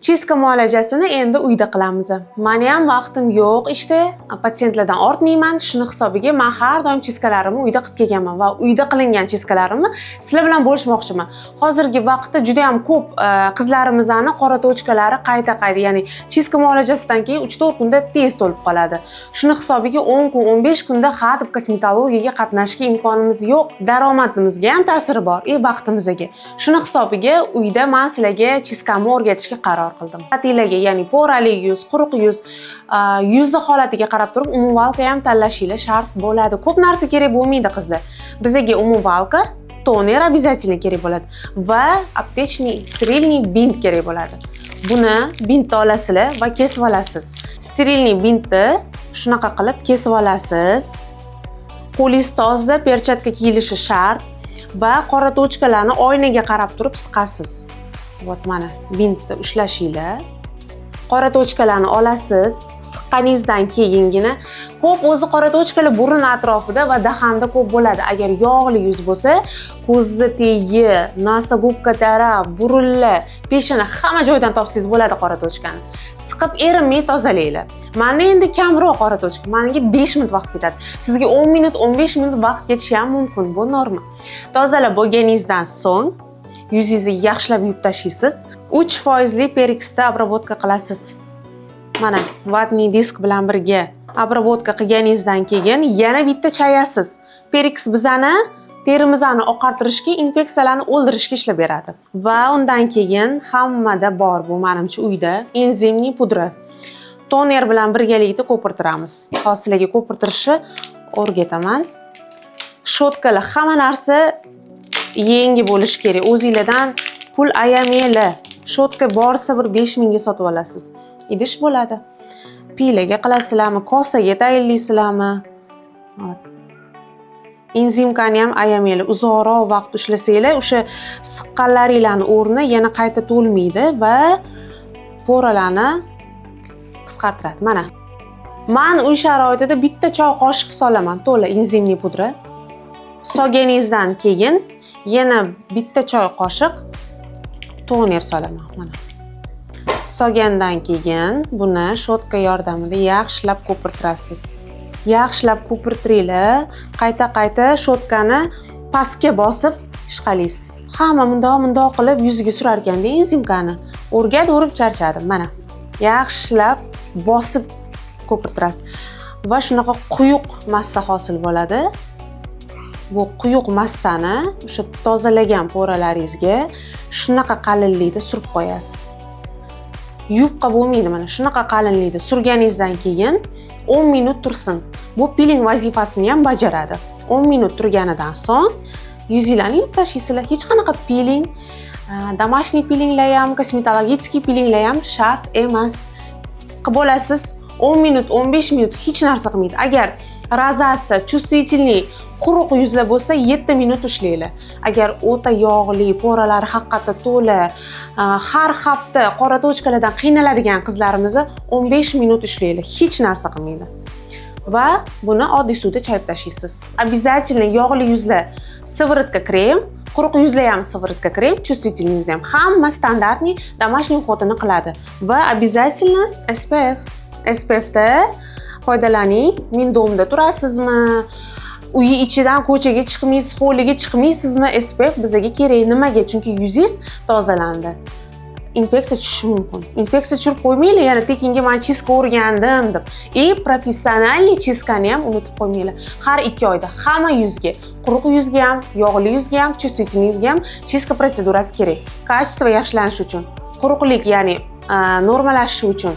Chiska muolajasini endi uyda qilamiz. Meni ham vaqtim yo'q ishda, patsientlardan ortmayman. Shuni hisobiga men har doim chiskalarimni uyda qilib kelganman va uyda qilingan chiskalarimni sizlar bilan bo'lishmoqchiman. Hozirgi vaqtda juda ham ko'p qizlarimizning qora tochkalari qayta, ya'ni chiska muolajasidan keyin 3-4 kunda tez to'lib qoladi. Shuni hisobiga 10 kun, 15 kunda har deb kosmetologiyaga qatnashishga imkonimiz yo'q. Daromadimizga ham ta'siri bor, vaqtimizga. Shuni hisobiga uyda men sizlarga chiskani o'rgatishga qaror qildim. Patilaga, ya'ni porali yuz, quruq yuz, yuzni holatiga qarab turib umumvalka ham tanlashingiz shart bo'ladi. Ko'p narsa kerak bo'lmaydi qizlar. Bizga umumvalka, toner обязательно kerak bo'ladi va aptechniy sterilniy bint kerak bo'ladi. Buni bintni olasizlar va kesib olasiz. Sterilniy bintni shunaqa qilib kesib olasiz. Qo'lingiz toza, perchatka kiyilishi shart va qora tochkalarni oynaga qarab turib siqasiz. Вот mana bintni ushlashinglar. Qora tochkalarni olasiz. Siqqaningizdan keyingina ko'p o'zi qora tochkalar burun atrofida va dahanda ko'p bo'ladi. Agar yog'li yuz bo'lsa, ko'zni tegi, nosogubka taraf, burunlar, peshona hamma joydan topsangiz bo'ladi qora tochkani. Siqib erinmay tozalanglar. Menda endi kamroq qora tochka. Menga 5 minut vaqt ketadi. Sizga 10 minut, 15 minut vaqt ketishi ham mumkin. Bu norma. Tozalab bo'lganingizdan so'ng yuzingizni yaxshilab yuvib tashlaysiz. 3% periksda обработка qilasiz. Mana vatniy disk bilan birga обработка qilganingizdan keyin yana bitta chayasiz. Periks bizani terimizni oqartirishga, infeksiyalarni o'ldirishga ishlab beradi. Va undan keyin hammada bor bu menimcha uyda enzimniy pudra. Toner bilan birgalikda ko'pirtiramiz. Hozirlarga ko'pirtirishni o'rgataman. Shotkalar hamma narsa yangi bo'lishi kerak. O'zingizdan pul ayamanglar. Shotka borsa bir 5000 ga sotib olasiz. Idish bo'ladi. Pilaga qilasizlarmi, kosaga tayinlaysizlarmi? Enzimkani ham ayamanglar. Uzoqroq vaqt ishlasanglar, o'sha siqqanlaringlarning o'rni yana qayta to'lmaydi va poralarni qisqartiradi. Mana. Men uy sharoitida bitta choy qoshiq solaman to'la enzimniy pudra. Solganingizdan keyin yana bitta choy qoshiq toner solaman. Mana. Solgandan keyin buni shotka yordamida yaxshilab ko'pirtirasiz. Yaxshilab ko'pirtiringlar. Qayta shotkani pastga bosib ishqalaysiz. Hamma mundoq qilib yuziga surar ekanda enzimkani. O'rib charchadim. Mana. Yaxshilab bosib ko'pirtirasiz. Va shunaqa quyuq massa hosil bo'ladi. Bu quyuq massani o'sha tozalagan poralaringizga shunaqa qalinlikda surib qo'yasiz. Yupqa bo'lmaydi mana shunaqa qalinlikda surganingizdan keyin 10 minut tursin. Bu piling vazifasini ham bajaradi. 10 minut turganidan so'ng yuzinglarni yuvib tashlaysizlar. Hech qanaqa piling, домашний pilinglar ham, kosmetologический pilinglar ham shart emas. Qilib olasiz 10 minut, 15 minut hech narsa qilmaydi. Agar rozatsiya, чувствительный quruq yuzlar bo'lsa 7 minut ushlanglar. Agar o'ta yog'li, poralari haqiqatda to'la, har hafta qora tochkalardan qiynaladigan qizlarimizni 15 minut ushlanglar. Hech narsa qilmaydi. Va buni oddiy suvda chayib tashlaysiz. Обязательно yog'li yuzlar siviritka krem, quruq yuzlar ham siviritka krem, чувствительный yuzlar ham hamma standartniy домашний uходini qiladi. Va обязательно SPF. SPFda foydalaning. Men domda turasizmi? Uy ichidan ko'chaga chiqmaysiz, hovliga chiqmaysizmi? SPF bizga kerak. Nimaga? Chunki yuzingiz tozalandi. Infeksiya tushishi mumkin. Infeksiya tushirib qo'ymanglar, yana tekinga men chiska o'rgandim deb. Professionalniy chiskani ham unutib qo'ymanglar. Har 2 oyda hamma yuzga, quruq yuzga ham, yog'li yuzga ham, чувствительный yuzga ham chiska protsedurasi kerak. Kачество yaxshilanishi uchun, quruqlik, ya'ni normalashishi uchun,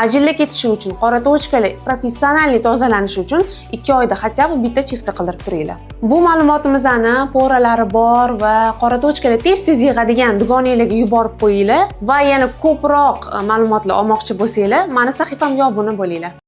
ajinlar ketishi uchun, qora tochkalar professionalniy tozalanishi uchun 2 oyda хотя бы bitta chiska qildirib turinglar. Bu ma'lumotimizni poralari bor va qora tochkalar tez yig'adigan dugonanglarga yuborib qo'yinglar va yana ko'proq ma'lumotlar olmoqchi bo'lsanglar, meni sahifamga obuna bo'linglar.